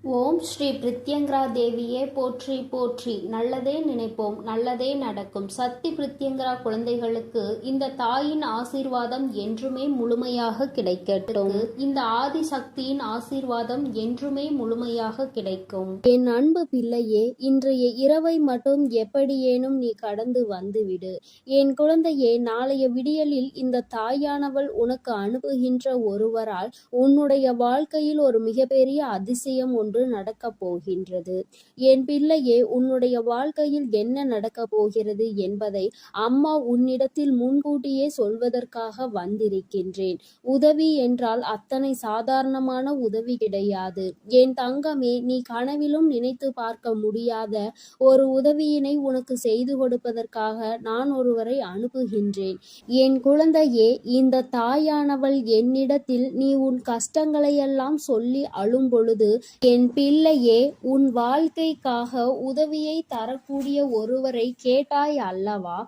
ஓம் ஸ்ரீ பிரித்யங்கரா தேவியே போற்றி போற்றி. நல்லதே நினைப்போம், நல்லதே நடக்கும். சக்தி பிரித்யங்கரா குழந்தைகளுக்கு இந்த தாயின் ஆசீர்வாதம் என்றுமே முழுமையாக கிடைக்கட்டும். இந்த ஆதி சக்தியின் ஆசீர்வாதம் என்றுமே முழுமையாக கிடைக்கும். என் அன்பு பிள்ளையே, இன்றைய இரவை மட்டும் எப்படியேனும் நீ கடந்து வந்துவிடு. என் குழந்தையே, நாளைய விடியலில் இந்த தாயானவள் உனக்கு அனுப்புகின்ற ஒருவரால் உன்னுடைய வாழ்க்கையில் ஒரு மிகப்பெரிய அதிசயம் ஒன்று நடக்கப் போகின்றது. என் பிள்ளையே, உன்னுடைய வாழ்க்கையில் என்ன நடக்கப் போகிறது என்பதை அம்மா உன்னிடத்தில் முன்கூட்டியே சொல்வதற்காக வந்திருக்கின்றேன். உதவி என்றால் அத்தனை சாதாரணமான உதவி கிடையாது. என் தங்கமே, நீ கனவிலும் நினைத்து பார்க்க முடியாத ஒரு உதவியினை உனக்கு செய்து கொடுப்பதற்காக நான் ஒருவரை அனுப்புகின்றேன். என் குழந்தையே, இந்த தாயானவள் என்னிடத்தில் நீ உன் கஷ்டங்களையெல்லாம் சொல்லி அழும் பொழுது, என் பிள்ளையே, உன் வாழ்க்கைக்காக உதவியை தரக்கூடிய ஒருவரை கேட்டாய் அல்லவா?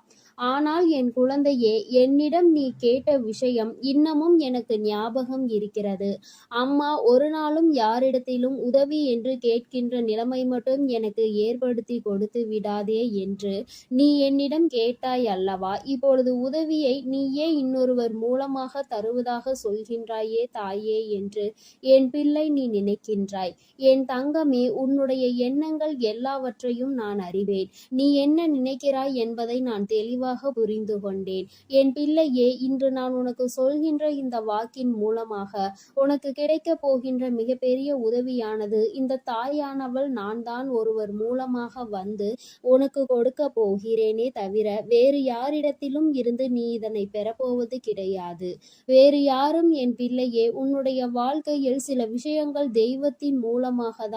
ஆனால் என் குழந்தையே, என்னிடம் நீ கேட்ட விஷயம் இன்னமும் எனக்கு ஞாபகம் இருக்கிறது. அம்மா ஒரு நாளும் யாரிடத்திலும் உதவி என்று கேட்கின்ற நிலைமை மட்டும் எனக்கு ஏற்படுத்தி கொடுத்து விடாதே என்று நீ என்னிடம் கேட்டாய் அல்லவா? இப்பொழுது உதவியை நீயே இன்னொருவர் மூலமாக தருவதாக சொல்கின்றாயே தாயே என்று என் பிள்ளை நீ நினைக்கின்றாய். என் தங்கமே, உன்னுடைய எண்ணங்கள் எல்லாவற்றையும் நான் அறிவேன். நீ என்ன நினைக்கிறாய் என்பதை நான் தெளிவாக புரிந்து கொண்டேன். என் பிள்ளையே, இன்று நான் உனக்கு சொல்கின்ற இந்த வாக்கின் மூலமாக உனக்கு கிடைக்க போகின்ற மிகப்பெரிய உதவியானது இந்த தாயானவள் நான் தான் ஒருவர் மூலமாக வந்து உனக்கு கொடுக்க போகிறேனே தவிர வேறு யாரிடத்திலும் இருந்து நீ இதனை பெறப்போவது கிடையாது. வேறு யாரும் என் பிள்ளையே, உன்னுடைய வாழ்க்கையில் சில விஷயங்கள் தெய்வத்தின் மூலமாக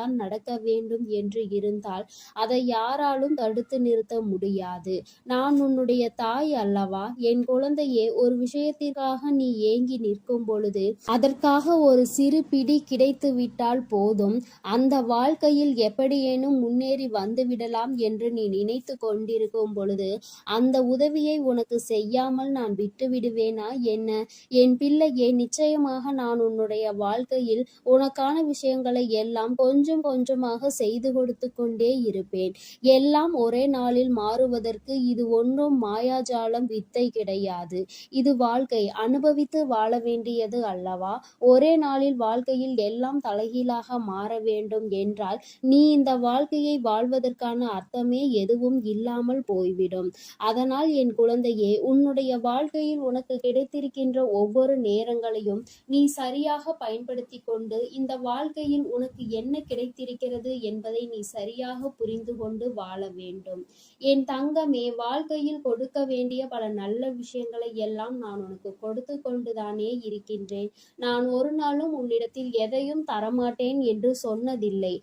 தான் நடக்க வேண்டும் என்று இருந்தால் அதை யாராலும் தடுத்து நிறுத்த முடியாது. நான் உன்னுடைய தாய் அல்லவா? என் குழந்தையே, ஒரு விஷயத்திற்காக நீ ஏங்கி நிற்கும் பொழுது அதற்காக ஒரு சிறு பிடி கிடைத்து விட்டால் போதும், அந்த வாழ்க்கையில் எப்படியேனும் முன்னேறி வந்துவிடலாம் என்று நீ நினைத்து கொண்டிருக்கும் பொழுது அந்த உதவியை உனக்கு செய்யாமல் நான் விட்டு விடுவேனா என்ன? என் பிள்ளையே, நிச்சயமாக நான் உன்னுடைய வாழ்க்கையில் உனக்கான விஷயங்களை எல்லாம் கொஞ்சம் கொஞ்சமாக செய்து கொடுத்து கொண்டே இருப்பேன். எல்லாம் ஒரே நாளில் மாறுவதற்கு இது ஒன்றும் மாயாஜாலம் வித்தை கிடையாது. இது வாழ்க்கை, அனுபவித்து வாழ வேண்டியது அல்லவா? ஒரே நாளில் வாழ்க்கையில் எல்லாம் தலைகீழாக மாற வேண்டும் என்றால் நீ இந்த வாழ்க்கையை வாழ்வதற்கான அர்த்தமே எதுவும் இல்லாமல் போய்விடும். அதனால் என் குழந்தையே, உன்னுடைய வாழ்க்கையில் உனக்கு கிடைத்திருக்கின்ற ஒவ்வொரு நேரங்களையும் நீ சரியாக பயன்படுத்தி கொண்டு இந்த வாழ்க்கையில் உனக்கு என்ன கிடைத்திருக்கிறது என்பதை நீ சரியாக புரிந்து கொண்டு வாழ வேண்டும். என் தங்கமே, வாழ்க்கையில் கொடுக்க வேண்டிய பல நல்ல விஷயங்களை எல்லாம் நான் உனக்கு கொடுத்து கொண்டுதானே இருக்கின்றேன். நான் ஒரு நாளும் உன்னிடத்தில் எதையும் தரமாட்டேன் என்று சொன்னதில்லை.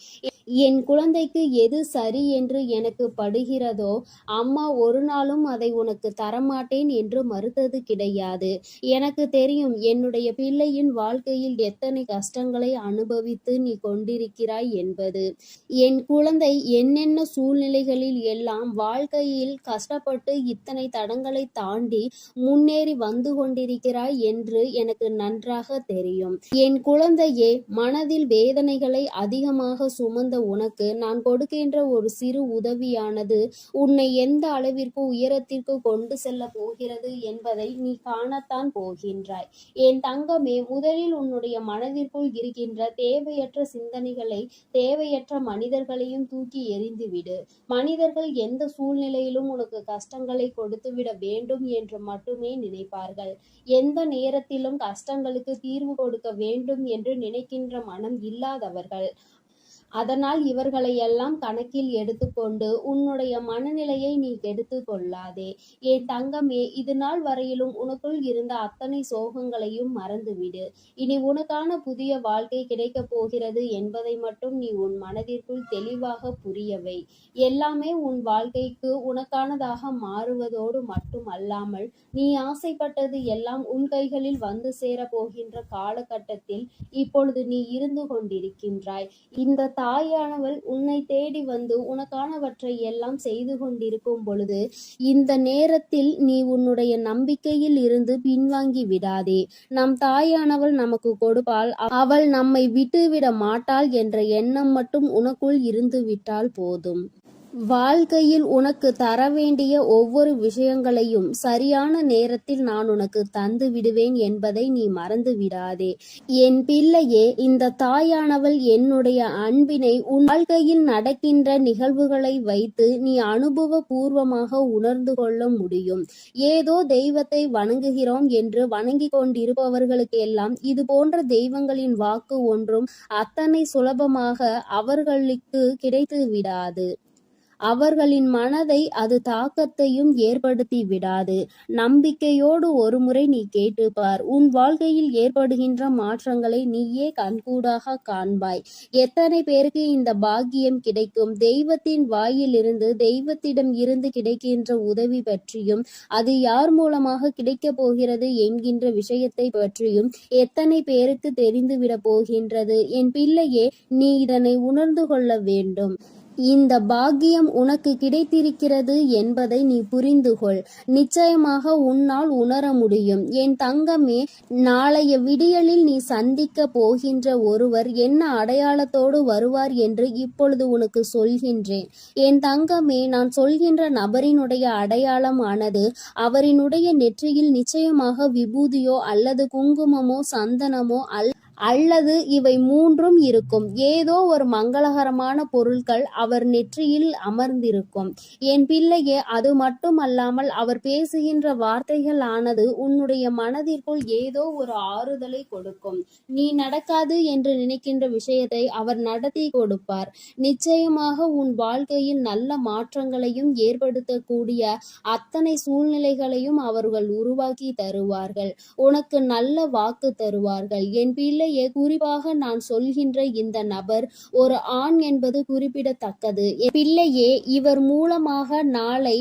என் குழந்தைக்கு எது சரி என்று எனக்கு படுகிறதோ அம்மா ஒரு நாளும் அதை உனக்கு தரமாட்டேன் என்று மறுத்தது கிடையாது. எனக்கு தெரியும் என்னுடைய பிள்ளையின் வாழ்க்கையில் எத்தனை கஷ்டங்களை அனுபவித்து நீ கொண்டிருக்கிறாய் என்பது. என் குழந்தை என்னென்ன சூழ்நிலைகளில் எல்லாம் வாழ்க்கையில் கஷ்டப்பட்டு இத்தனை தடங்களை தாண்டி முன்னேறி வந்து கொண்டிருக்கிறாய் என்று எனக்கு நன்றாக தெரியும். என் குழந்தையே, மனதில் வேதனைகளை அதிகமாக சுமந்த உனக்கு நான் கொடுக்கின்ற ஒரு சிறு உதவியானது உன்னை எந்த அளவிற்கு உயரத்திற்கு கொண்டு செல்ல போகிறது என்பதை நீ காணத்தான் போகின்றாய். என் தங்கமே, முதலில் உன்னுடைய மனதிற்குள் இருக்கின்ற தேவையற்ற சிந்தனைகளை, தேவையற்ற மனிதர்களையும் தூக்கி எறிந்துவிடு. மனிதர்கள் எந்த சூழ்நிலையிலும் உனக்கு கஷ்டங்களை கொடுத்துவிட வேண்டும் என்று மட்டுமே நினைப்பார்கள். எந்த நேரத்திலும் கஷ்டங்களுக்கு தீர்வு கொடுக்க வேண்டும் என்று நினைக்கின்ற மனம் இல்லாதவர்கள். அதனால் இவர்களை எல்லாம் கணக்கில் எடுத்துக்கொண்டு உன்னுடைய மனநிலையை நீ கெடுத்து கொள்ளாதே. என் தங்கமே, இது நாள் வரையிலும் உனக்குள் இருந்த அத்தனை சோகங்களையும் மறந்துவிடு. இனி உனக்கான புதிய வாழ்க்கை கிடைக்கப் போகிறது என்பதை மட்டும் நீ உன் மனதிற்குள் தெளிவாக புரியவை. எல்லாமே உன் வாழ்க்கைக்கு உனக்கானதாக மாறுவதோடு மட்டும் அல்லாமல் நீ ஆசைப்பட்டது எல்லாம் உன் கைகளில் வந்து சேர போகின்ற காலகட்டத்தில் இப்பொழுது நீ இருந்து கொண்டிருக்கின்றாய். இந்த தாயானவள் உன்னை தேடி வந்து உனக்கானவற்றை எல்லாம் செய்து கொண்டிருக்கும் பொழுது இந்த நேரத்தில் நீ உன்னுடைய நம்பிக்கையில் இருந்து பின்வாங்கி விடாதே. நம் தாயானவள் நமக்கு கொடுப்பாள், அவள் நம்மை விட்டுவிட மாட்டாள் என்ற எண்ணம் மட்டும் உனக்குள் இருந்து விட்டால் போதும். வாழ்க்கையில் உனக்கு தர வேண்டிய ஒவ்வொரு விஷயங்களையும் சரியான நேரத்தில் நான் உனக்கு தந்து விடுவேன் என்பதை நீ மறந்து விடாதே. என் பிள்ளையே, இந்த தாயானவள் என்னுடைய அன்பினை உன் வாழ்க்கையில் நடக்கின்ற நிகழ்வுகளை வைத்து நீ அனுபவபூர்வமாக உணர்ந்து கொள்ள முடியும். ஏதோ தெய்வத்தை வணங்குகிறோம் என்று வணங்கி கொண்டிருப்பவர்களுக்கு எல்லாம் இது போன்ற தெய்வங்களின் வாக்கு ஒன்றும் அத்தனை சுலபமாக அவர்களுக்கு கிடைத்து விடாது. அவர்களின் மனதை அது தாக்கத்தையும் ஏற்படுத்தி விடாது. நம்பிக்கையோடு ஒருமுறை நீ கேட்டுப்பார். உன் வாழ்க்கையில் ஏற்படுகின்ற மாற்றங்களை நீயே கண்கூடாக காண்பாய். எத்தனை பேருக்கு இந்த பாக்கியம் கிடைக்கும்? தெய்வத்தின் வாயிலிருந்து, தெய்வத்திடம் இருந்து கிடைக்கின்ற உதவி பற்றியும், அது யார் மூலமாக கிடைக்கப் போகிறது என்கின்ற விஷயத்தை பற்றியும் எத்தனை பேருக்கு தெரிந்துவிட போகின்றது? என் பிள்ளையே, நீ இதனை உணர்ந்து கொள்ள வேண்டும். இந்த பாக்கியம் உனக்கு கிடைத்திருக்கிறது என்பதை நீ புரிந்து கொள். நிச்சயமாக உன்னால் உணர முடியும். என் தங்கமே, நாளைய விடியலில் நீ சந்திக்க போகின்ற ஒருவர் என்ன அடையாளத்தோடு வருவார் என்று இப்பொழுது உனக்கு சொல்கின்றேன். என் தங்கமே, நான் சொல்கின்ற நபரினுடைய அடையாளமானது அவரினுடைய நெற்றியில் நிச்சயமாக விபூதியோ அல்லது குங்குமமோ சந்தனமோ அல்லது இவை மூன்றும் இருக்கும். ஏதோ ஒரு மங்களகரமான பொருட்கள் அவர் நெற்றியில் அமர்ந்திருக்கும். என் பிள்ளையே, அது மட்டுமல்லாமல் அவர் பேசுகின்ற வார்த்தைகள் ஆனது உன்னுடைய மனதிற்குள் ஏதோ ஒரு ஆறுதலை கொடுக்கும். நீ நடக்காது என்று நினைக்கின்ற விஷயத்தை அவர் நடத்தி கொடுப்பார். நிச்சயமாக உன் வாழ்க்கையில் நல்ல மாற்றங்களையும் ஏற்படுத்தக்கூடிய அத்தனை சூழ்நிலைகளையும் அவர்கள் உருவாக்கி தருவார்கள். உனக்கு நல்ல வாக்கு தருவார்கள். என் பிள்ளை, குறிப்பாக நான் சொல்கின்ற இந்த நபர் ஒரு ஆண் என்பது குறிப்பிடத்தக்கது. பிள்ளையே, இவர் மூலமாக நாளை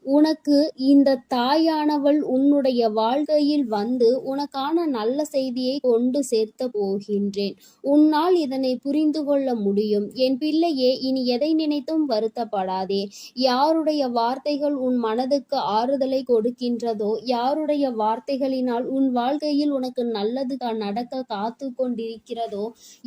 உனக்கு இந்த தாயானவள் உன்னுடைய வாழ்க்கையில் வந்து உனக்கான நல்ல செய்தியை கொண்டு சேர்த்த போகின்றேன். உன்னால் இதனை புரிந்து கொள்ள முடியும். என் பிள்ளையே, இனி எதை நினைத்தும் வருத்தப்படாதே. யாருடைய வார்த்தைகள் உன் மனதுக்கு ஆறுதலை கொடுக்கின்றதோ, யாருடைய வார்த்தைகளினால் உன் வாழ்க்கையில் உனக்கு நல்லது நடக்க காத்து கொண்டிருக்கிறதோ,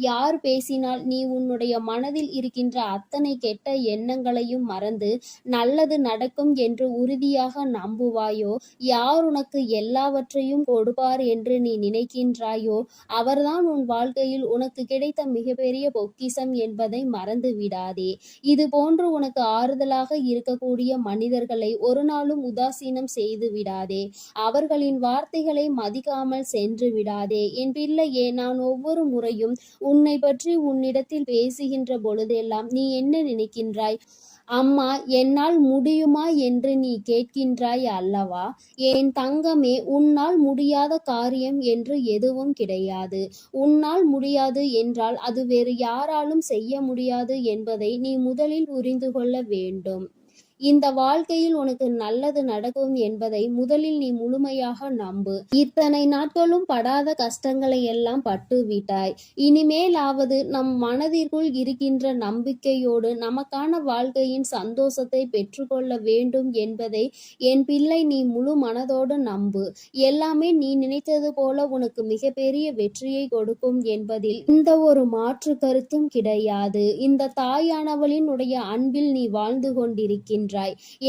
யார் பேசினால் நீ உன்னுடைய மனதில் இருக்கின்ற அத்தனை கெட்ட எண்ணங்களையும் மறந்து நல்லது நடக்கும் என்று உறுதியாக நம்புவாயோ, யார் உனக்கு எல்லாவற்றையும் கொடுப்பார் என்று நீ நினைக்கின்றாயோ, அவர்தான் உன் வாழ்க்கையில் உனக்கு கிடைத்த மிகப்பெரிய பொக்கிஷம் என்பதை மறந்து விடாதே. இது போன்று உனக்கு ஆறுதலாக இருக்கக்கூடிய மனிதர்களை ஒரு நாளும் உதாசீனம் செய்து விடாதே. அவர்களின் வார்த்தைகளை மதிக்காமல் சென்று விடாதே. என் பிள்ளையே, நான் ஒவ்வொரு முறையும் உன்னை பற்றி உன்னிடத்தில் பேசுகின்ற பொழுதெல்லாம் நீ என்ன நினைக்கின்றாய்? அம்மா, என்னால் முடியுமா என்று நீ கேட்கின்றாய் அல்லவா? என் தங்கமே, உன்னால் முடியாத காரியம் என்று எதுவும் கிடையாது. உன்னால் முடியாது என்றால் அது வேறு யாராலும் செய்ய முடியாது என்பதை நீ முதலில் புரிந்து கொள்ள வேண்டும். இந்த வாழ்க்கையில் உனக்கு நல்லது நடக்கும் என்பதை முதலில் நீ முழுமையாக நம்பு. இத்தனை நாட்களும் படாத கஷ்டங்களை எல்லாம் பட்டு விட்டாய். இனிமேலாவது நம் மனதிற்குள் இருக்கின்ற நம்பிக்கையோடு நமக்கான வாழ்க்கையின் சந்தோஷத்தை பெற்றுக்கொள்ள வேண்டும் என்பதை என் பிள்ளை நீ முழு மனதோடு நம்பு. எல்லாமே நீ நினைத்தது போல உனக்கு மிகப்பெரிய வெற்றியை கொடுக்கும் என்பதில் இந்த ஒரு மாற்று கருத்தும் கிடையாது. இந்த தாயானவளின் உடைய அன்பில் நீ வாழ்ந்து கொண்டிருக்கின்ற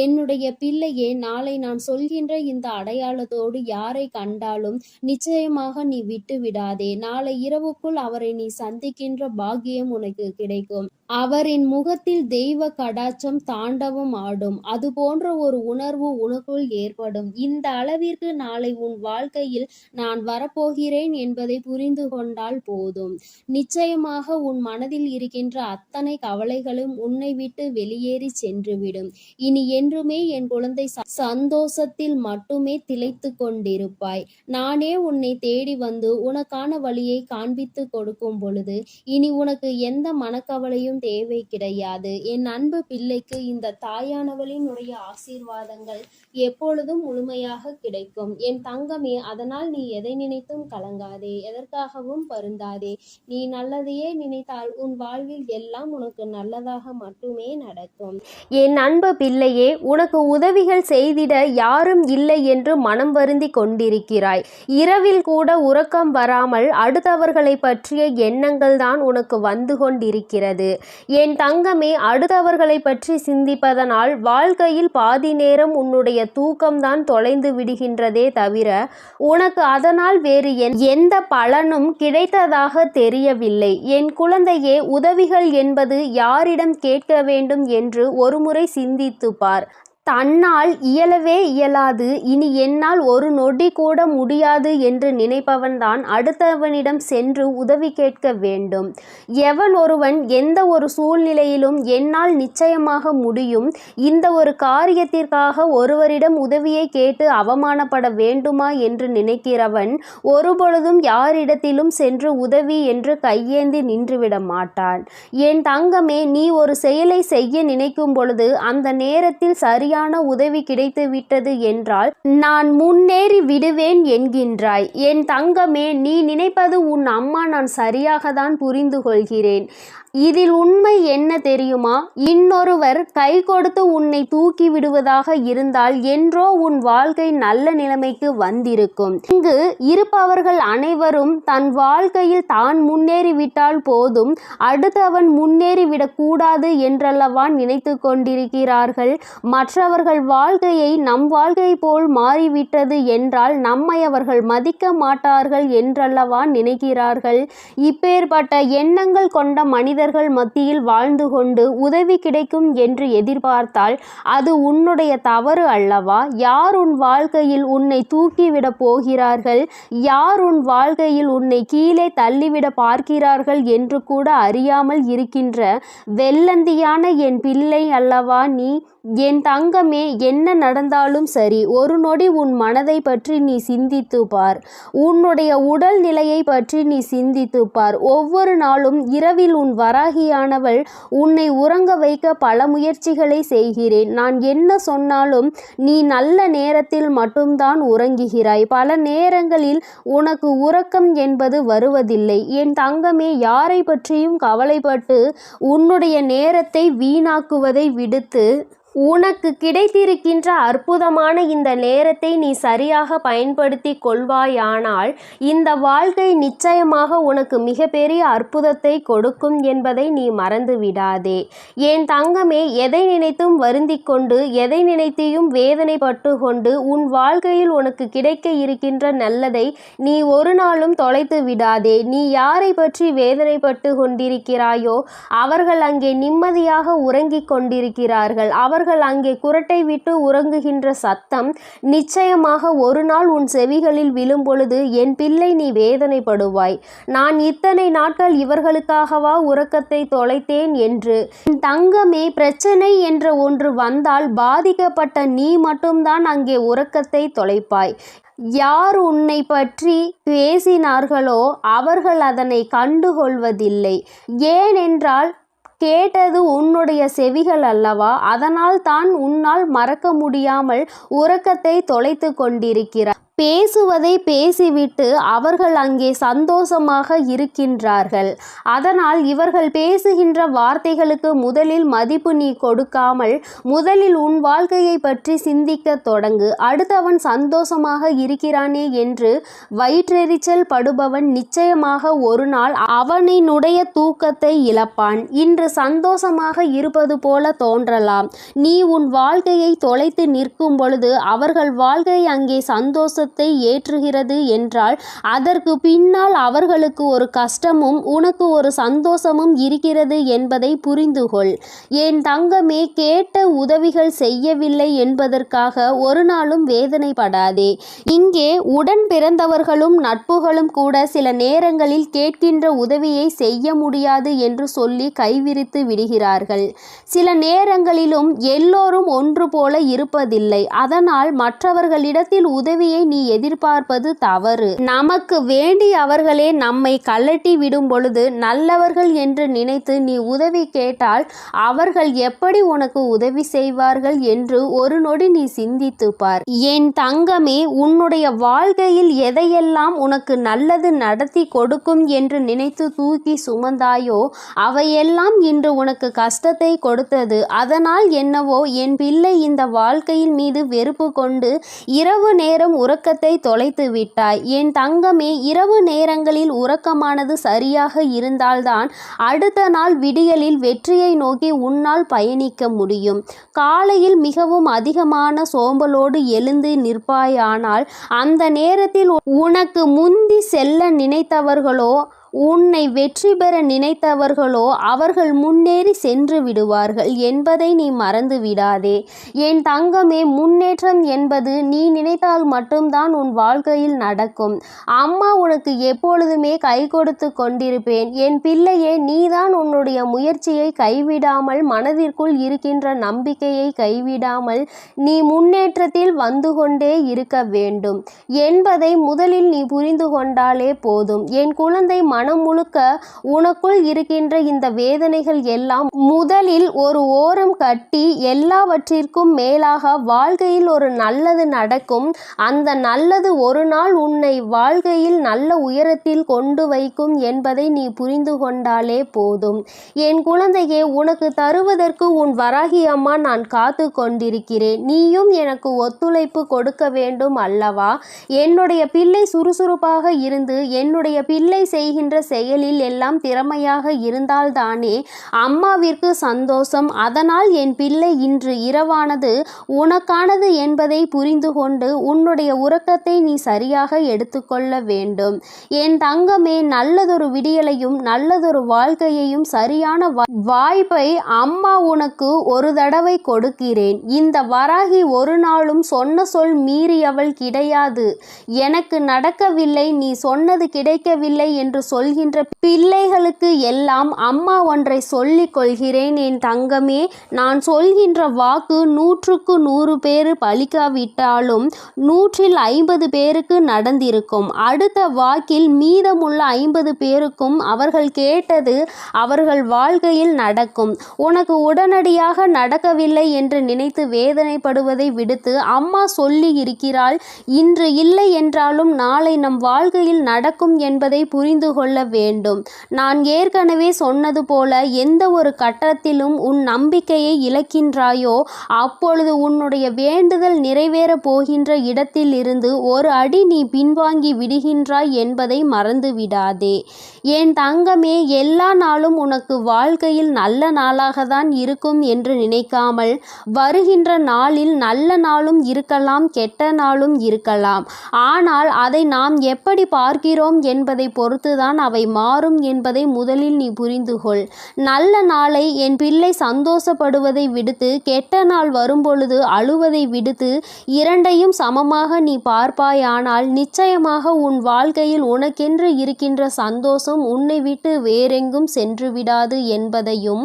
என்னுடைய பிள்ளையே, நாளை நான் சொல்கின்ற இந்த அடையாளத்தோடு யாரை கண்டாலும் நிச்சயமாக நீ விட்டு விடாதே. நாளை இரவுக்குள் அவரை நீ சந்திக்கின்ற பாக்கியம் உனக்கு கிடைக்கும். அவரின் முகத்தில் தெய்வ கடாட்சம் தாண்டவம் ஆடும். அது போன்ற ஒரு உணர்வு உனக்குள் ஏற்படும். இந்த அளவிற்கு நாளை உன் வாழ்க்கையில் நான் வரப்போகிறேன் என்பதை புரிந்து கொண்டால் போதும். நிச்சயமாக உன் மனதில் இருக்கின்ற அத்தனை கவலைகளும் உன்னை விட்டு வெளியேறி சென்றுவிடும். இனி என்றுமே என் குழந்தை சந்தோஷத்தில் மட்டுமே திளைத்து கொண்டிருப்பாய். நானே உன்னை தேடி வந்து உனக்கான வழியை காண்பித்து கொடுக்கும் பொழுது இனி உனக்கு எந்த மனக்கவலையும் தேவை கிடையாது. என் அன்பு பிள்ளைக்கு இந்த தாயானவளினுடைய ஆசீர்வாதங்கள் எப்பொழுதும் முழுமையாக கிடைக்கும். என் தங்கமே, அதனால் நீ எதை நினைத்தும் கலங்காதே, எதற்காகவும் வருந்தாதே. நீ நல்லதையே நினைத்தால் உன் வாழ்வில் எல்லாம் உனக்கு நல்லதாக மட்டுமே நடக்கும். என் அன்பு பிள்ளையே, உனக்கு உதவிகள் செய்திட யாரும் இல்லை என்று மனம் வருந்தி கொண்டிருக்கிறாய். இரவில் கூட உறக்கம் வராமல் அடுத்தவர்களை பற்றிய எண்ணங்கள் தான் உனக்கு வந்து கொண்டிருக்கிறது. என் தங்கமே, அடுத்தவர்களை பற்றி சிந்திப்பதனால் வாழ்க்கையில் பாதி நேரம் உன்னுடைய தூக்கம்தான் தொலைந்து விடுகின்றதே தவிர உனக்கு அதனால் வேறு எந்த பலனும் கிடைத்ததாக தெரியவில்லை. என் குழந்தையே, உதவிகள் என்பது யாரிடம் கேட்க வேண்டும் என்று ஒருமுறை சிந்தித்து பார். தன்னால் இயலவே இயலாது, இனி என்னால் ஒரு நொடி கூட முடியாது என்று நினைப்பவன்தான் அடுத்தவனிடம் சென்று உதவி கேட்க வேண்டும். எவன் ஒருவன் எந்த ஒரு சூழ்நிலையிலும் என்னால் நிச்சயமாக முடியும், இந்த ஒரு காரியத்திற்காக ஒருவரிடம் உதவியை கேட்டு அவமானப்பட வேண்டுமா என்று நினைக்கிறவன் ஒருபொழுதும் யாரிடத்திலும் சென்று உதவி என்று கையேந்தி நின்றுவிட மாட்டான். என் தங்கமே, நீ ஒரு செயலை செய்ய நினைக்கும் பொழுது அந்த நேரத்தில் சரியான உதவி கிடைத்து விட்டது என்றால் நான் முன்னேறி விடுவேன் என்கின்றாய். என் தங்கமே, நீ நினைப்பது உன் அம்மா நான் சரியாக தான் புரிந்து கொள்கிறேன். இதில் உண்மை என்ன தெரியுமா? இன்னொருவர் கை கொடுத்து உன்னை தூக்கி விடுவதாக இருந்தால் என்றோ உன் வாழ்க்கை நல்ல நிலைமைக்கு வந்திருக்கும். இங்கு இருப்பவர்கள் அனைவரும் தன் வாழ்க்கையில் தான் முன்னேறிவிட்டால் போதும், அடுத்தவன் முன்னேறிவிடக் கூடாது என்றல்லவா நினைத்து கொண்டிருக்கிறார்கள். மற்றவர்கள் வாழ்க்கையை நம் வாழ்க்கை போல் மாறிவிட்டது என்றால் நம்மை அவர்கள் மதிக்க மாட்டார்கள் என்றல்லவா நினைக்கிறார்கள். இப்பேற்பட்ட எண்ணங்கள் கொண்ட மனிதர்கள் மத்தியில் வாழ்ந்து கொண்டு உதவி கிடைக்கும் என்று எதிர்பார்த்தால் அது உன்னுடைய தவறு அல்லவா? யார் உன் வாழ்க்கையில் உன்னை தூக்கிவிட போகிறார்கள், யார் உன் வாழ்க்கையில் உன்னை கீழே தள்ளிவிட பார்க்கிறார்கள் என்று கூட அறியாமல் இருக்கின்ற வெள்ளந்தியான என் பிள்ளை அல்லவா நீ? என் தங்கமே, என்ன நடந்தாலும் சரி, ஒரு நொடி உன் மனதை பற்றி நீ சிந்தித்து பார். உன்னுடைய உடல் நிலையை பற்றி நீ சிந்தித்து பார். ஒவ்வொரு நாளும் இரவில் உன் வராகியானவள் உன்னை உறங்க வைக்க பல முயற்சிகளை செய்கிறேன். நான் என்ன சொன்னாலும் நீ நல்ல நேரத்தில் மட்டும்தான் உறங்குகிறாய். பல நேரங்களில் உனக்கு உறக்கம் என்பது வருவதில்லை. என் தங்கமே, யாரை பற்றியும் கவலைப்பட்டு உன்னுடைய நேரத்தை வீணாக்குவதை விடுத்து உனக்கு கிடைத்திருக்கின்ற அற்புதமான இந்த நேரத்தை நீ சரியாக பயன்படுத்தி கொள்வாயானால் இந்த வாழ்க்கை நிச்சயமாக உனக்கு மிகப்பெரிய அற்புதத்தை கொடுக்கும் என்பதை நீ மறந்து விடாதே. என் தங்கமே, எதை நினைத்தும் வருந்தி கொண்டு எதை நினைத்தையும் வேதனைப்பட்டு கொண்டு உன் வாழ்க்கையில் உனக்கு கிடைக்க இருக்கின்ற நல்லதை நீ ஒரு நாளும் தொலைத்து விடாதே. நீ யாரை பற்றி வேதனைப்பட்டு கொண்டிருக்கிறாயோ அவர்கள் அங்கே நிம்மதியாக உறங்கிக் கொண்டிருக்கிறார்கள். அவர்கள் அங்கே குரட்டை விட்டு உறங்குகின்ற சத்தம் நிச்சயமாக ஒரு நாள் உன் செவிகளில் விழும் பொழுது என் பிள்ளை நீ வேதனைப்படுவாய். நான் இத்தனை நாட்கள் இவர்களுக்காகவா உறக்கத்தை தொலைத்தேன் என்று. தங்கமே, பிரச்சனை என்ற ஒன்று வந்தால் பாதிக்கப்பட்ட நீ மட்டும்தான் அங்கே உறக்கத்தை தொலைப்பாய். யார் உன்னை பற்றி பேசினார்களோ அவர்கள் அதனை கண்டுகொள்வதில்லை. ஏனென்றால் கேட்டது உன்னுடைய செவிகள் அல்லவா? அதனால் தான் உன்னால் மறக்க முடியாமல் உறக்கத்தை தொலைத்து கொண்டிருக்கிறார். பேசுவதை பேசிவிட்டு அவர்கள் அங்கே சந்தோஷமாக இருக்கின்றார்கள். அதனால் இவர்கள் பேசுகின்ற வார்த்தைகளுக்கு முதலில் மதிப்பு நீ கொடுக்காமல் முதலில் உன் வாழ்க்கையை பற்றி சிந்திக்க தொடங்கு. அடுத்தவன் சந்தோஷமாக இருக்கிறானே என்று வயிற்றெரிச்சல் படுபவன் நிச்சயமாக ஒரு நாள் அவனினுடைய தூக்கத்தை இழப்பான். இன்று சந்தோஷமாக இருப்பது போல தோன்றலாம். நீ உன் வாழ்க்கையை தொலைத்து நிற்கும் பொழுது அவர்கள் வாழ்க்கை அங்கே சந்தோஷத்தை சுமத்தை ஏற்றுகிறது என்றால் அதற்கு பின்னால் அவர்களுக்கு ஒரு கஷ்டமும் உனக்கு ஒரு சந்தோஷமும் இருக்கிறது என்பதை புரிந்துகொள். என் தங்கமே, கேட்ட உதவிகள் செய்யவில்லை என்பதற்காக ஒரு நாளும் வேதனைப்படாதே. இங்கே உடன் பிறந்தவர்களும் நட்புகளும் கூட சில நேரங்களில் கேட்கின்ற உதவியை செய்ய முடியாது என்று சொல்லி கைவிரித்து விடுகிறார்கள். சில நேரங்களிலும் எல்லோரும் ஒன்று போல இருப்பதில்லை. அதனால் மற்றவர்களிடத்தில் உதவியை நீ எதிர்பார்ப்பது தவறு. நமக்கு வேண்டியவர்களே நம்மை கழட்டி விடும் பொழுது நல்லவர்கள் என்று நினைத்து நீ உதவி கேட்டால் அவர்கள் எப்படி உனக்கு உதவி செய்வார்கள் என்று ஒரு நொடி நீ சிந்தித்து பார். என் தங்கமே, உன்னுடைய வாழ்க்கையில் எதையெல்லாம் உனக்கு நல்லது நடத்தி கொடுக்கும் என்று நினைத்து தூக்கி சுமந்தாயோ அவையெல்லாம் இன்று உனக்கு கஷ்டத்தை கொடுத்தது. அதனால் என்னவோ என் பிள்ளை இந்த வாழ்க்கையின் மீது வெறுப்பு கொண்டு இரவு நேரம் உறக்கத்தை தொலைத்து விட்டாய். என் தங்கமே, இரவு நேரங்களில் உறக்கமானது சரியாக இருந்தால்தான் அடுத்த நாள் விடியலில் வெற்றியை நோக்கி உன்னால் பயணிக்க முடியும். காலையில் மிகவும் அதிகமான சோம்பலோடு எழுந்து நிற்பாயானால் அந்த நேரத்தில் உனக்கு முந்தி செல்ல நினைத்தவர்களோ உன்னை வெற்றி பெற நினைத்தவர்களோ அவர்கள் முன்னேறி சென்று விடுவார்கள் என்பதை நீ மறந்து விடாதே. என் தங்கமே, முன்னேற்றம் என்பது நீ நினைத்தால் மட்டும்தான் உன் வாழ்க்கையில் நடக்கும். அம்மா உனக்கு எப்பொழுதுமே கை கொடுத்து கொண்டிருப்பேன். என் பிள்ளையே, நீதான் உன்னுடைய முயற்சியை கைவிடாமல், மனதிற்குள் இருக்கின்ற நம்பிக்கையை கைவிடாமல் நீ முன்னேற்றத்தில் வந்து கொண்டே இருக்க வேண்டும் என்பதை முதலில் நீ புரிந்து கொண்டாலே போதும். என் குழந்தை, மனம் முழுக்க உனக்குள் இருக்கின்ற இந்த வேதனைகள் எல்லாம் முதலில் ஒரு ஓரம் கட்டி எல்லாவற்றிற்கும் மேலாக வாழ்க்கையில் ஒரு நல்லது நடக்கும். அந்த நல்லது ஒரு நாள் உன்னை வாழ்க்கையில் நல்ல உயரத்தில் கொண்டு வைக்கும் என்பதை நீ புரிந்து கொண்டாலே போதும். என் குழந்தையே, உனக்கு தருவதற்கு உன் வராகி அம்மா நான் காத்து கொண்டிருக்கிறேன். நீயும் எனக்கு ஒத்துழைப்பு கொடுக்க வேண்டும் அல்லவா? என்னுடைய பிள்ளை சுறுசுறுப்பாக இருந்து என்னுடைய பிள்ளை செய்கின்ற செயலில் எல்லாம் திறமையாக இருந்தால்தானே அம்மாவிற்கு சந்தோஷம். அதனால் என் பிள்ளை இன்று இரவானது உனக்கானது என்பதை புரிந்து கொண்டு உன்னுடைய உறக்கத்தை நீ சரியாக எடுத்துக்கொள்ள வேண்டும். என் தங்கமே, நல்லதொரு விடியலையும் நல்லதொரு வாழ்க்கையையும் சரியான வாய்ப்பை அம்மா உனக்கு ஒரு தடவை கொடுக்கிறேன். இந்த வராகி ஒரு நாளும் சொன்ன சொல் மீறியவள் கிடையாது. எனக்கு நடக்கவில்லை, நீ சொன்னது கிடைக்கவில்லை என்று சொல்கின்ற பிள்ளைகளுக்கு எல்லாம் அம்மா ஒன்றை சொல்லிக் கொள்கிறேன். என் தங்கமே, நான் சொல்கின்ற வாக்கு 100க்கு 100 பேர் பலிக்காவிட்டாலும் 150 பேருக்கு நடந்திருக்கும். அடுத்த வாக்கில் மீதமுள்ள 50 பேருக்கும் அவர்கள் கேட்டது அவர்கள் வாழ்க்கையில் நடக்கும். உனக்கு உடனடியாக நடக்கவில்லை என்று நினைத்து வேதனைப்படுவதை விடுத்து அம்மா சொல்லி இருக்கிறாள். இன்று இல்லை என்றாலும் நாளை நம் வாழ்க்கையில் நடக்கும் என்பதை புரிந்து கொள்ள வேண்டும். நான் ஏற்கனவே சொன்னது போல எந்த ஒரு கட்டத்திலும் உன் நம்பிக்கையை இழக்கின்றாயோ அப்பொழுது உன்னுடைய வேண்டுதல் நிறைவேற போகின்ற இடத்தில் இருந்து ஒரு அடி நீ பின்வாங்கி விடுகின்றாய் என்பதை மறந்து விடாதே. என் தங்கமே, எல்லா நாளும் உனக்கு வாழ்க்கையில் நல்ல நாளாக தான் இருக்கும் என்று நினைக்காமல் வருகின்ற நாளில் நல்ல நாளும் இருக்கலாம், கெட்ட நாளும் இருக்கலாம். ஆனால் அதை நாம் எப்படி பார்க்கிறோம் என்பதை பொறுத்துதான் அவை மாறும் என்பதை முதலில் நீ புரிந்து கொள். நல்ல நாளை என் பிள்ளை சந்தோஷப்படுவதை விடுத்து கெட்ட நாள் வரும்பொழுது அழுவதை விடுத்து இரண்டையும் சமமாக நீ பார்ப்பாயானால் நிச்சயமாக உன் வாழ்க்கையில் உனக்கென்று இருக்கின்ற சந்தோஷம் உன்னை விட்டு வேறெங்கும் சென்று விடாது என்பதையும்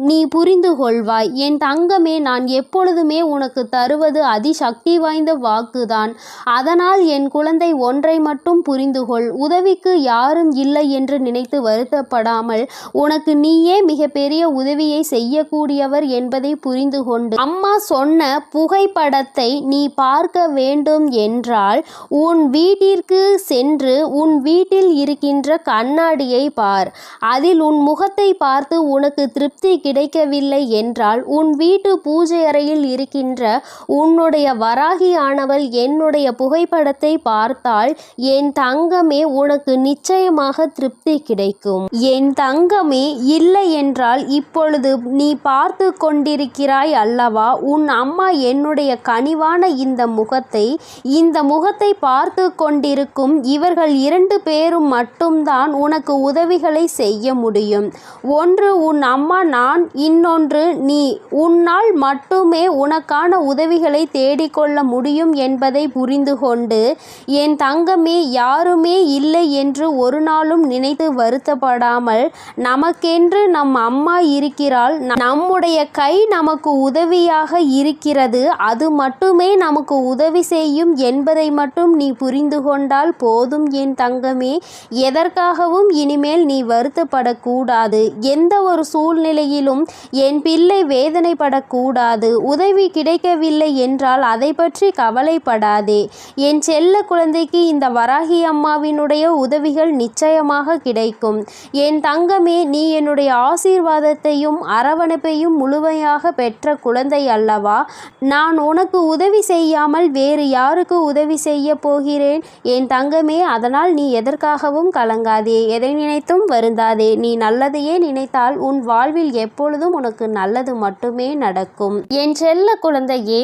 நீ புரிந்து கொள்வாய். என் தங்கமே, நான் எப்பொழுதுமே உனக்கு தருவது அதிசக்தி வாய்ந்த வாக்குதான். அதனால் என் குழந்தை, ஒன்றை மட்டும் புரிந்து கொள். உதவிக்கு யாரும் இல்லை என்று நினைத்து வருத்தப்படாமல் உனக்கு நீயே மிகப்பெரிய உதவியை செய்யக்கூடியவர் என்பதை புரிந்து கொண்டு அம்மா சொன்ன புகைப்படத்தை நீ பார்க்க வேண்டும் என்றால் உன் வீட்டிற்கு சென்று உன் வீட்டில் இருக்கின்ற கண்ணாடியை பார். அதில் உன் முகத்தை முகத்தை பார்த்து உனக்கு திருப்தி கிடைக்கவில்லை என்றால் உன் வீட்டு பூஜை அறையில் இருக்கின்ற உன்னுடைய வராகியானவள் என்னுடைய புகைப்படத்தை பார்த்தால் என் தங்கமே உனக்கு நிச்சயமாக திருப்தி கிடைக்கும். என் தங்கமே, இல்லை என்றால் இப்பொழுது நீ பார்த்து கொண்டிருக்கிறாய் அல்லவா, உன் அம்மா என்னுடைய கனிவான இந்த முகத்தை பார்த்து கொண்டிருக்கும் இவர்கள் 2 பேரும் மட்டும்தான் உனக்கு உதவிகளை செய்ய முடியும். ஒன்று உன் அம்மா நான், இன்னொன்று நீ. உன்னால் மட்டுமே உனக்கான உதவிகளை தேடிக்கொள்ள முடியும் என்பதை புரிந்து கொண்டு என் தங்கமே, யாருமே இல்லை என்று ஒரு நாளும் நினைத்து வருத்தப்படாமல், நமக்கென்று நம் அம்மா இருக்கிறாள், நம்முடைய கை நமக்கு உதவியாக இருக்கிறது, அது மட்டுமே நமக்கு உதவி செய்யும் என்பதை மட்டும் நீ புரிந்து கொண்டால் போதும் என் தங்கமே. எதற்காகவும் இனிமேல் நீ வருத்தப்படக்கூடாது. எந்த ஒரு சூழ்நிலையிலும் என் பிள்ளை வேதனைப்படக்கூடாது. உதவி கிடைக்கவில்லை என்றால் அதை பற்றி கவலைப்படாதே. என் செல்ல குழந்தைக்கு இந்த வராகி அம்மாவினுடைய உதவிகள் நிச்சயமாக கிடைக்கும். என் தங்கமே, நீ என்னுடைய ஆசீர்வாதத்தையும் அரவணைப்பையும் முழுமையாக பெற்ற குழந்தை அல்லவா. நான் உனக்கு உதவி செய்யாமல் வேறு யாருக்கு உதவி செய்ய போகிறேன் என் தங்கமே. அதனால் நீ எதற்காகவும் கலங்காதே, எதை நினைத்தும் வருந்தாதே. நீ நல்லதையே நினைத்தால் உன் வாழ்வில் எப்பொழுதும் உனக்கு நல்லது மட்டுமே நடக்கும். என் செல்ல குழந்தையே,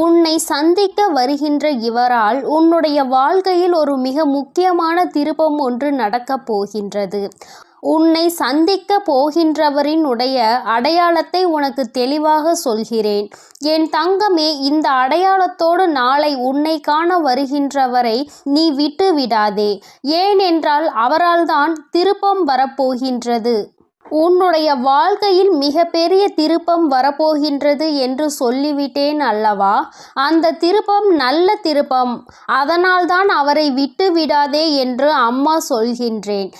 உன்னை சந்திக்க வருகின்ற இவரால் உன்னுடைய வாழ்க்கையில் ஒரு மிக முக்கியமான திருப்பம் ஒன்று நடக்கப் போகின்றது. உன்னை சந்திக்க போகின்றவரினுடைய அடையாளத்தை உனக்கு தெளிவாக சொல்கிறேன் என் தங்கமே. இந்த அடையாளத்தோடு நாளை உன்னை காண வருகின்றவரை நீ விட்டு விடாதே. ஏனென்றால் அவரால் தான் திருப்பம் வரப்போகின்றது. உன்னுடைய வாழ்க்கையில் மிகப்பெரிய திருப்பம் வரப்போகின்றது என்று சொல்லிவிட்டேன் அல்லவா. அந்த திருப்பம் நல்ல திருப்பம். அதனால்தான் அவரை விட்டு விடாதே என்று அம்மா சொல்கின்றேன்.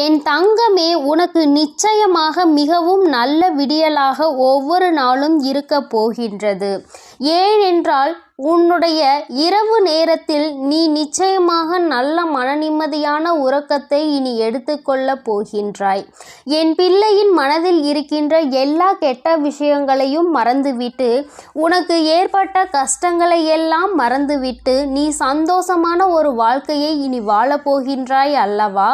என் தங்கமே, உனக்கு நிச்சயமாக மிகவும் நல்ல விடியலாக ஒவ்வொரு நாளும் இருக்க போகின்றது. ஏனென்றால் உன்னுடைய இரவு நேரத்தில் நீ நிச்சயமாக நல்ல மனநிம்மதியான உறக்கத்தை இனி எடுத்துக்கொள்ள போகின்றாய். என் பிள்ளையின் மனதில் இருக்கின்ற எல்லா கெட்ட விஷயங்களையும் மறந்துவிட்டு, உனக்கு ஏற்பட்ட கஷ்டங்களை எல்லாம் மறந்துவிட்டு நீ சந்தோஷமான ஒரு வாழ்க்கையை இனி வாழப்போகின்றாய் அல்லவா.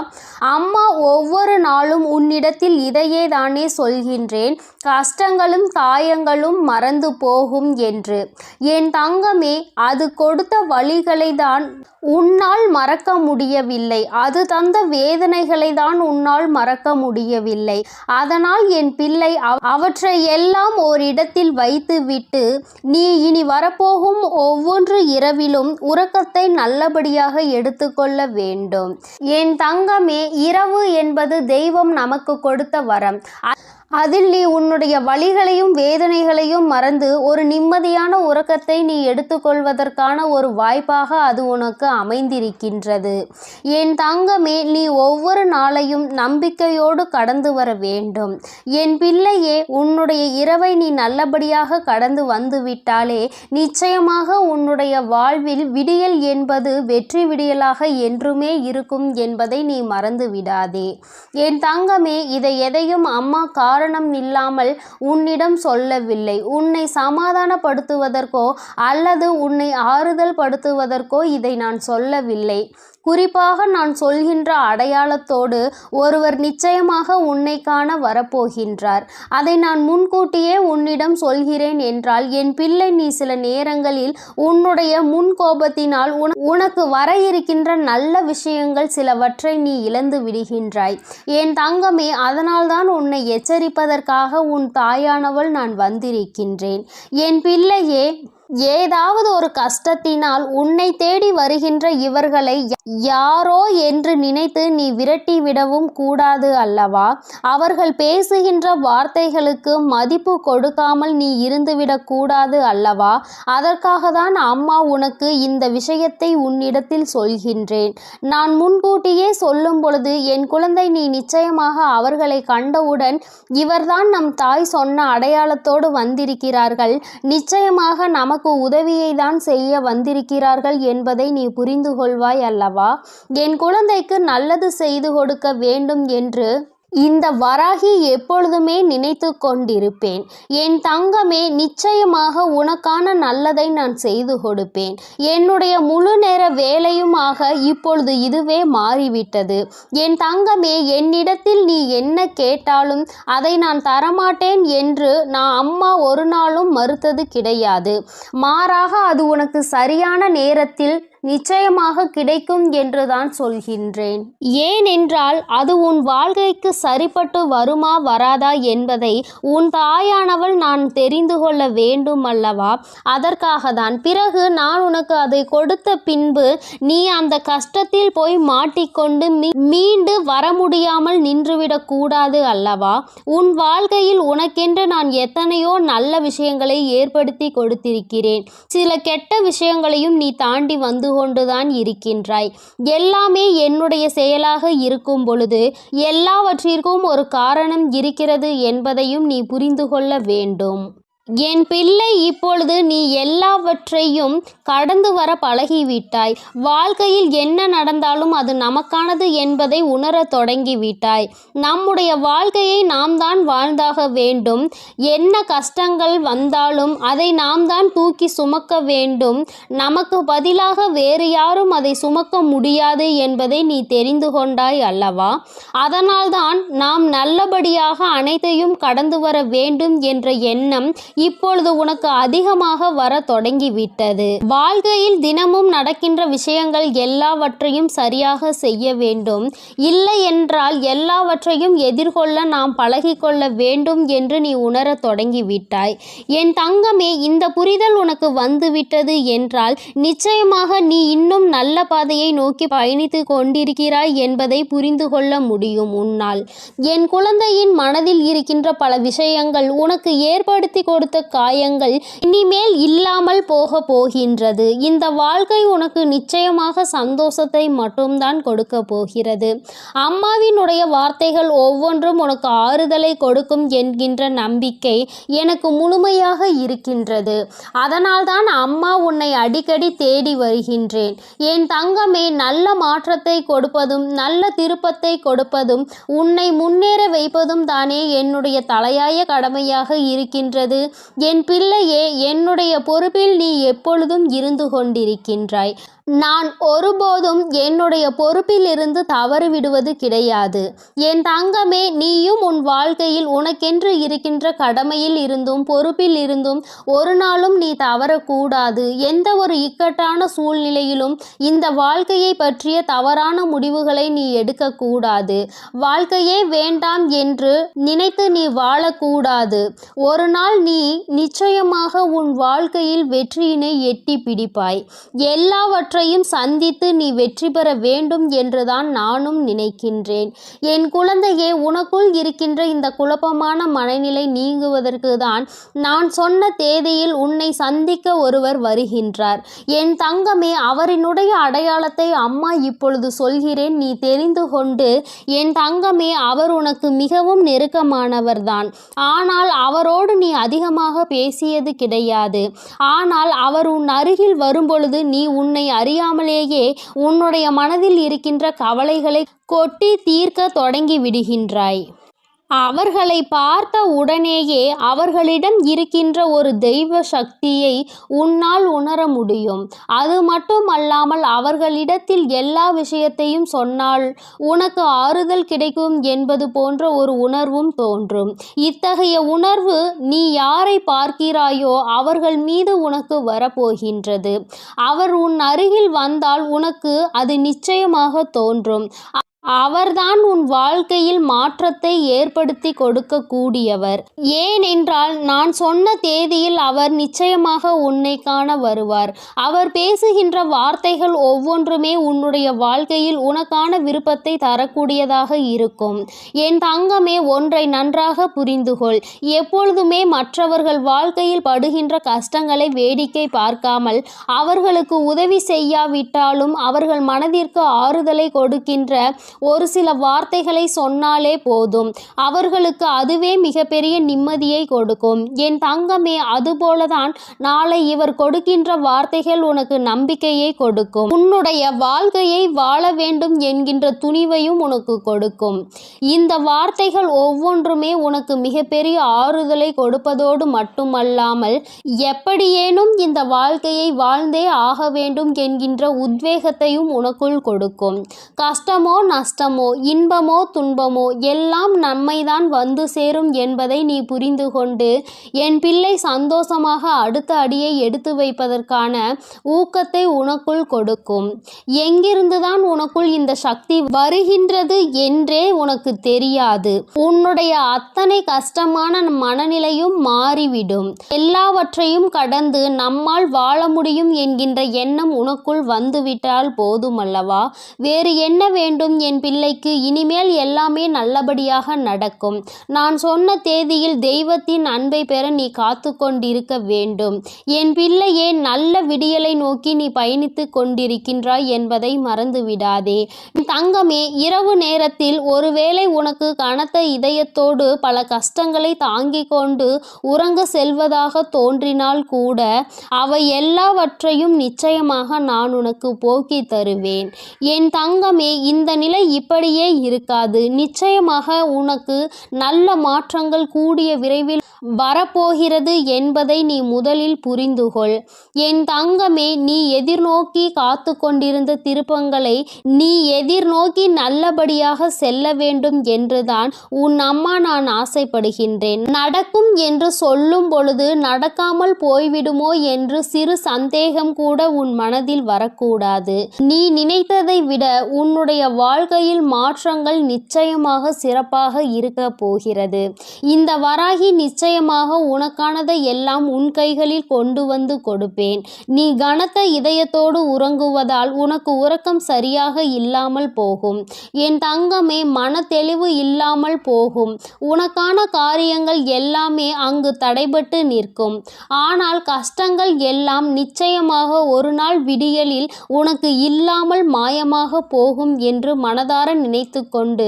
அம்மா ஒவ்வொரு நாளும் உன்னிடத்தில் இதையே தானே சொல்கின்றேன், கஷ்டங்களும் காயங்களும் மறந்து போகும் என்று. என் தங்கமே, அது கொடுத்த வழிகளை தான் உன்னால் மறக்க முடியவில்லை. அது தந்த வேதனைகளை தான் உன்னால் மறக்க முடியவில்லை. அதனால் என் பிள்ளை அவற்றை எல்லாம் ஓரிடத்தில் வைத்துவிட்டு நீ இனி வரப்போகும் ஒவ்வொரு இரவிலும் உறக்கத்தை நல்லபடியாக எடுத்துக்கொள்ள வேண்டும். என் தங்கமே, இரவு என்பது தெய்வம் நமக்கு கொடுத்த வரம். அதில் நீ உன்னுடைய வலிகளையும் வேதனைகளையும் மறந்து ஒரு நிம்மதியான உறக்கத்தை நீ எடுத்துக்கொள்வதற்கான ஒரு வாய்ப்பாக அது உனக்கு அமைந்திருக்கின்றது. என் தங்கமே, நீ ஒவ்வொரு நாளையும் நம்பிக்கையோடு கடந்து வர வேண்டும். என் பிள்ளையே, உன்னுடைய இரவை நீ நல்லபடியாக கடந்து வந்துவிட்டாலே நிச்சயமாக உன்னுடைய வாழ்வில் விடியல் என்பது வெற்றி விடியலாக என்றுமே இருக்கும் என்பதை நீ மறந்து விடாதே. என் தங்கமே, இதை எதையும் அம்மா காரணம் இல்லாமல் உன்னிடம் சொல்லவில்லை. உன்னை சமாதானப்படுத்துவதற்கோ அல்லது உன்னை ஆறுதல் படுத்துவதற்கோ இதை நான் சொல்லவில்லை. குறிப்பாக நான் சொல்கின்ற அடையாளத்தோடு ஒருவர் நிச்சயமாக உன்னை காண வரப்போகின்றார். அதை நான் முன்கூட்டியே உன்னிடம் சொல்கிறேன் என்றால் என் பிள்ளை, நீ சில நேரங்களில் உன்னுடைய முன்கோபத்தினால் உனக்கு வர இருக்கின்ற நல்ல விஷயங்கள் சிலவற்றை நீ இழந்து விடுகின்றாய். என் தங்கமே, அதனால்தான் உன்னை எச்சரிப்பதற்காக உன் தாயானவள் நான் வந்திருக்கின்றேன். என் பிள்ளையே, ஏதாவது ஒரு கஷ்டத்தினால் உன்னை தேடி வருகின்ற இவர்களை யாரோ என்று நினைத்து நீ விரட்டி விடவும் கூடாது அல்லவா. அவர்கள் பேசுகின்ற வார்த்தைகளுக்கு மதிப்பு கொடுக்காமல் நீ இருந்துவிடக் கூடாது அல்லவா. அதற்காக தான் அம்மா உனக்கு இந்த விஷயத்தை உன்னிடத்தில் சொல்கின்றேன். நான் முன்கூட்டியே சொல்லும் பொழுது என் குழந்தை, நீ நிச்சயமாக அவர்களை கண்டவுடன் இவர்தான் நம் தாய் சொன்ன அடையாளத்தோடு வந்திருக்கிறார்கள், நிச்சயமாக நமக்கு உதவியை தான் செய்ய வந்திருக்கிறார்கள் என்பதை நீ புரிந்து கொள்வாய் அல்லவா. என் குழந்தைக்கு நல்லது செய்து கொடுக்க வேண்டும் என்று இந்த வராகி எப்பொழுதுமே நினைத்து கொண்டிருப்பேன். என் தங்கமே, நிச்சயமாக உனக்கான நல்லதை நான் செய்து கொடுப்பேன். என்னுடைய முழு நேர வேலையுமாக இப்பொழுது இதுவே மாறிவிட்டது. என் தங்கமே, என்னிடத்தில் நீ என்ன கேட்டாலும் அதை நான் தரமாட்டேன் என்று நான் அம்மா ஒரு நாளும் மறுத்தது கிடையாது. மாறாக அது உனக்கு சரியான நேரத்தில் நிச்சயமாக கிடைக்கும் என்றுதான் சொல்கின்றேன். ஏனென்றால் அது உன் வாழ்க்கைக்கு சரிப்பட்டு வருமா வராதா என்பதை உன் தாயானவள் நான் தெரிந்து கொள்ள வேண்டும் அல்லவா? அதற்காக தான். பிறகு நான் உனக்கு அதை கொடுத்த பின்பு நீ அந்த கஷ்டத்தில் போய் மாட்டிக்கொண்டு மீண்டு வர முடியாமல் நின்றுவிடக் கூடாது அல்லவா? உன் வாழ்க்கையில் உனக்கென்று நான் எத்தனையோ நல்ல விஷயங்களை ஏற்படுத்தி கொடுத்திருக்கிறேன். சில கெட்ட விஷயங்களையும் நீ தாண்டி வந்து கொண்டுதான் இருக்கின்றாய். எல்லாமே என்னுடைய செயலாக இருக்கும் பொழுது எல்லாவற்றிற்கும் ஒரு காரணம் இருக்கிறது என்பதையும் நீ புரிந்து கொள்ள வேண்டும். என் பிள்ளை, இப்பொழுது நீ எல்லாவற்றையும் கடந்து வர பழகிவிட்டாய். வாழ்க்கையில் என்ன நடந்தாலும் அது நமக்கானது என்பதை உணரத் தொடங்கிவிட்டாய். நம்முடைய வாழ்க்கையை நாம் தான் வாழ்ந்தாக வேண்டும். என்ன கஷ்டங்கள் வந்தாலும் அதை நாம் தான் தூக்கி சுமக்க வேண்டும். நமக்கு பதிலாக வேறு யாரும் அதை சுமக்க முடியாது என்பதை நீ தெரிந்து கொண்டாய் அல்லவா? அதனால்தான் நாம் நல்லபடியாக அனைத்தையும் கடந்து வர வேண்டும் என்ற எண்ணம் இப்பொழுது உனக்கு அதிகமாக வர தொடங்கிவிட்டது. வாழ்க்கையில் தினமும் நடக்கின்ற விஷயங்கள் எல்லாவற்றையும் சரியாக செய்ய வேண்டும். இல்லை என்றால் எல்லாவற்றையும் எதிர்கொள்ள நாம் பழகிக்கொள்ள வேண்டும் என்று நீ உணரத் தொடங்கிவிட்டாய். என் தங்கமே, இந்த புரிதல் உனக்கு வந்துவிட்டது என்றால் நிச்சயமாக நீ இன்னும் நல்ல பாதையை நோக்கி பயணித்து கொண்டிருக்கிறாய் என்பதை புரிந்து கொள்ள முடியும் உன்னால். என் குழந்தையின் மனதில் இருக்கின்ற பல விஷயங்கள் உனக்கு ஏற்படுத்தி கொடுத்த காயங்கள் இனிமேல் இல்லாமல் போக போகின்றது. இந்த வாழ்க்கை உனக்கு நிச்சயமாக சந்தோஷத்தை மட்டும்தான் கொடுக்க போகிறது. அம்மாவினுடைய வார்த்தைகள் ஒவ்வொன்றும் உனக்கு ஆறுதலை கொடுக்கும் என்கின்ற நம்பிக்கை எனக்கு முழுமையாக இருக்கின்றது. அதனால்தான் அம்மா உன்னை அடிக்கடி தேடி வருகின்றேன். என் தங்கமே, நல்ல மாற்றத்தை கொடுப்பதும் நல்ல திருப்பத்தை கொடுப்பதும் உன்னை முன்னேற வைப்பதும் தானே என்னுடைய தலையாய கடமையாக இருக்கின்றது. என் பிள்ளையே, என்னுடைய பொறுப்பில் நீ எப்பொழுதும் இருந்து கொண்டிருக்கின்றாய். நான் ஒருபோதும் என்னுடைய பொறுப்பில் இருந்து தவறிவிடுவது கிடையாது. என் தங்கமே, நீயும் உன் வாழ்க்கையில் உனக்கென்று இருக்கின்ற கடமையில் இருந்தும் பொறுப்பில் இருந்தும் ஒரு நாளும் நீ தவறக்கூடாது. எந்த ஒரு இக்கட்டான சூழ்நிலையிலும் இந்த வாழ்க்கையை பற்றிய தவறான முடிவுகளை நீ எடுக்கக்கூடாது. வாழ்க்கையே வேண்டாம் என்று நினைத்து நீ வாழக்கூடாது. ஒரு நாள் நீ நிச்சயமாக உன் வாழ்க்கையில் வெற்றியினை எட்டி பிடிப்பாய். எல்லாவற்றையும் சந்தித்து நீ வெற்றி பெற வேண்டும் என்றுதான் நானும் நினைக்கின்றேன். என் குழந்தையே, உனக்குள் இருக்கின்ற இந்த குழப்பமான மனநிலை நீங்குவதற்கு தான் நான் சொன்ன தேதியில் உன்னை சந்திக்க ஒருவர் வருகின்றார். என் தங்கமே, அவரினுடைய அடையாளத்தை அம்மா இப்பொழுது சொல்கிறேன், நீ தெரிந்து கொண்டு. என் தங்கமே, அவர் உனக்கு மிகவும் நெருக்கமானவர்தான். ஆனால் அவரோடு நீ அதிகமாக பேசியது கிடையாது. ஆனால் அவர் உன் அருகில் வரும்பொழுது நீ உன்னை அறியாமலேயே உன்னுடைய மனதில் இருக்கின்ற கவலைகளை கொட்டி தீர்க்க தொடங்கி விடுகின்றாய். அவர்களை பார்த்த உடனேயே அவர்களிடம் இருக்கின்ற ஒரு தெய்வ சக்தியை உன்னால் உணர முடியும். அது மட்டுமல்லாமல் அவர்களிடத்தில் எல்லா விஷயத்தையும் சொன்னால் உனக்கு ஆறுதல் கிடைக்கும் என்பது போன்ற ஒரு உணர்வும் தோன்றும். இத்தகைய உணர்வு நீ யாரை பார்க்கிறாயோ அவர்கள் மீது உனக்கு வரப்போகின்றது. அவர் உன் அருகில் வந்தால் உனக்கு அது நிச்சயமாக தோன்றும். அவர்தான் உன் வாழ்க்கையில் மாற்றத்தை ஏற்படுத்தி கொடுக்க கூடியவர். ஏனென்றால் நான் சொன்ன தேதியில் அவர் நிச்சயமாக உன்னை காண வருவார். அவர் பேசுகின்ற வார்த்தைகள் ஒவ்வொன்றுமே உன்னுடைய வாழ்க்கையில் உனக்கான விருப்பத்தை தரக்கூடியதாக இருக்கும். என் தங்கமே, ஒன்றை நன்றாக புரிந்துகொள். எப்பொழுதுமே மற்றவர்கள் வாழ்க்கையில் படுகின்ற கஷ்டங்களை வேடிக்கை பார்க்காமல் அவர்களுக்கு உதவி செய்யாவிட்டாலும் அவர்கள் மனதிற்கு ஆறுதலை கொடுக்கின்ற ஒரு சில வார்த்தைகளை சொன்னாலே போதும், அவர்களுக்கு அதுவே மிகப்பெரிய நிம்மதியை கொடுக்கும். என் தங்கமே, அதுபோலதான் நாளை இவர் கொடுக்கின்ற வார்த்தைகள் உனக்கு நம்பிக்கையை கொடுக்கும். உன்னுடைய வாழ்க்கையை வாழ வேண்டும் என்கின்ற துணிவையும் உனக்கு கொடுக்கும். இந்த வார்த்தைகள் ஒவ்வொன்றுமே உனக்கு மிகப்பெரிய ஆறுதலை கொடுப்பதோடு மட்டுமல்லாமல், எப்படியேனும் இந்த வாழ்க்கையை வாழ்ந்தே ஆக வேண்டும் என்கின்ற உத்வேகத்தையும் உனக்குள் கொடுக்கும். கஷ்டமோ நஷ்டமோ இன்பமோ துன்பமோ எல்லாம் நம்மைதான் வந்து சேரும் என்பதை நீ புரிந்து கொண்டு என் பிள்ளை சந்தோஷமாக அடுத்த அடியை எடுத்து வைப்பதற்கான ஊக்கத்தை உனக்குள் கொடுக்கும். எங்கிருந்துதான் உனக்குள் இந்த சக்தி வருகின்றது என்றே உனக்கு தெரியாது. உன்னுடைய அத்தனை கஷ்டமான மனநிலையும் மாறிவிடும். எல்லாவற்றையும் கடந்து நம்மால் வாழ முடியும் என்கின்ற எண்ணம் உனக்குள் வந்துவிட்டால் போதுமல்லவா? வேறு என்ன வேண்டும் என் பிள்ளைக்கு? இனிமேல் எல்லாமே நல்லபடியாக நடக்கும். நான் சொன்ன தேதியில் தெய்வத்தின் அன்பை பெற நீ காத்து கொண்டிருக்க வேண்டும். என் பிள்ளையே, நல்ல விடியலை நோக்கி நீ பயணித்து கொண்டிருக்கின்றாய் என்பதை மறந்து விடாதே. தங்கமே, இரவு நேரத்தில் ஒருவேளை உனக்கு கனத்த இதயத்தோடு பல கஷ்டங்களை தாங்கிக் கொண்டு உறங்க செல்வதாக தோன்றினால் கூட அவை எல்லாவற்றையும் நிச்சயமாக நான் உனக்கு போக்கி தருவேன். என் தங்கமே, இந்த நிலை இப்படியே இருக்காது. நிச்சயமாக உனக்கு நல்ல மாற்றங்கள் கூடிய விரைவில் வரப்போகிறது என்பதை நீ முதலில் புரிந்துகொள். என் தங்கமே, நீ எதிர்நோக்கி காத்து கொண்டிருந்த திருப்பங்களை நீ எதிர்நோக்கி நல்லபடியாக செல்ல வேண்டும் என்றுதான் உன் அம்மா நான் ஆசைப்படுகின்றேன். நடக்கும் என்று சொல்லும் பொழுது நடக்காமல் போய்விடுமோ என்று சிறு சந்தேகம் கூட உன் மனதில் வரக்கூடாது. நீ நினைத்ததை விட உன்னுடைய வாழ்க்கையில் மாற்றங்கள் நிச்சயமாக சிறப்பாக இருக்க போகிறது. இந்த வராகி நிச்சயமாக உனக்கானதை எல்லாம் உன் கைகளில் கொண்டு வந்து கொடுப்பேன். நீ கனத்த இதயத்தோடு உறங்குவதால் உனக்கு உறக்கம் சரியாக இல்லாமல் போகும். என் தங்கமே, மன தெளிவு இல்லாமல் போகும். உனக்கான காரியங்கள் எல்லாமே அங்கு தடைபட்டு நிற்கும். ஆனால் கஷ்டங்கள் எல்லாம் நிச்சயமாக ஒரு நாள் விடியலில் உனக்கு இல்லாமல் மாயமாக போகும் என்று மனதார நினைத்து கொண்டு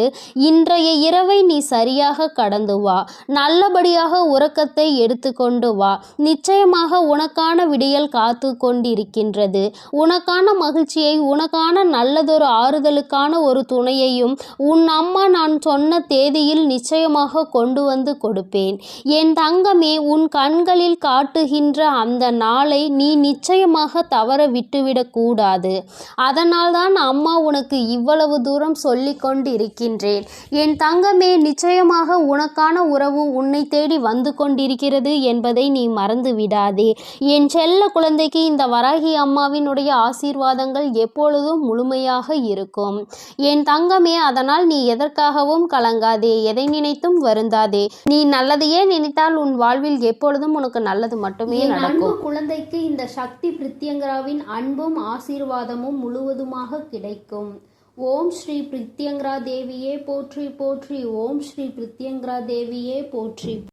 இன்றைய இரவை நீ சரியாக கடந்து வா. நல்லபடியாக உறக்கத்தை எடுத்துக்கொண்டு வா. நிச்சயமாக உனக்கான விடியல் காத்து கொண்டிருக்கின்றது. உனக்கான மகிழ்ச்சியை, உனக்கான நல்லதொரு ஆறுதலுக்கான ஒரு துணையையும் உன் அம்மா நான் சொன்ன தேதியில் நிச்சயமாக கொண்டு வந்து கொடுப்பேன். என் தங்கமே, உன் கண்களில் காட்டுகின்ற அந்த நாளை நீ நிச்சயமாக தவற விட்டுவிடக் கூடாது. அதனால்தான் அம்மா உனக்கு இவ்வளவு தூரம் சொல்லிக் கொண்டிருக்கின்றேன். என் தங்கமே, நிச்சயமாக உனக்கான உறவு உன்னை தேடி வந்து கொண்டிருக்கிறது என்பதை நீ மறந்து விடாதே. என் செல்ல குழந்தைக்கு இந்த வராகி அம்மாவினுடைய ஆசீர்வாதங்கள் எப்பொழுதும் முழுமையாக இருக்கும். என் தங்கமே, அதனால் நீ எதற்காகவும் கலங்காதே, எதை நினைத்தும் வருந்தாதே. நீ நல்லதையே நினைத்தால் உன் வாழ்வில் எப்பொழுதும் உனக்கு நல்லது மட்டுமே நடக்கும். குழந்தைக்கு இந்த சக்தி பிரித்யங்கராவின் அன்பும் ஆசீர்வாதமும் முழுவதுமாக கிடைக்கும். ஓம் ஸ்ரீ பிரித்யங்கரா தேவியே போற்றி போற்றி. ஓம் ஸ்ரீ பிரித்யங்கரா தேவியே போற்றி.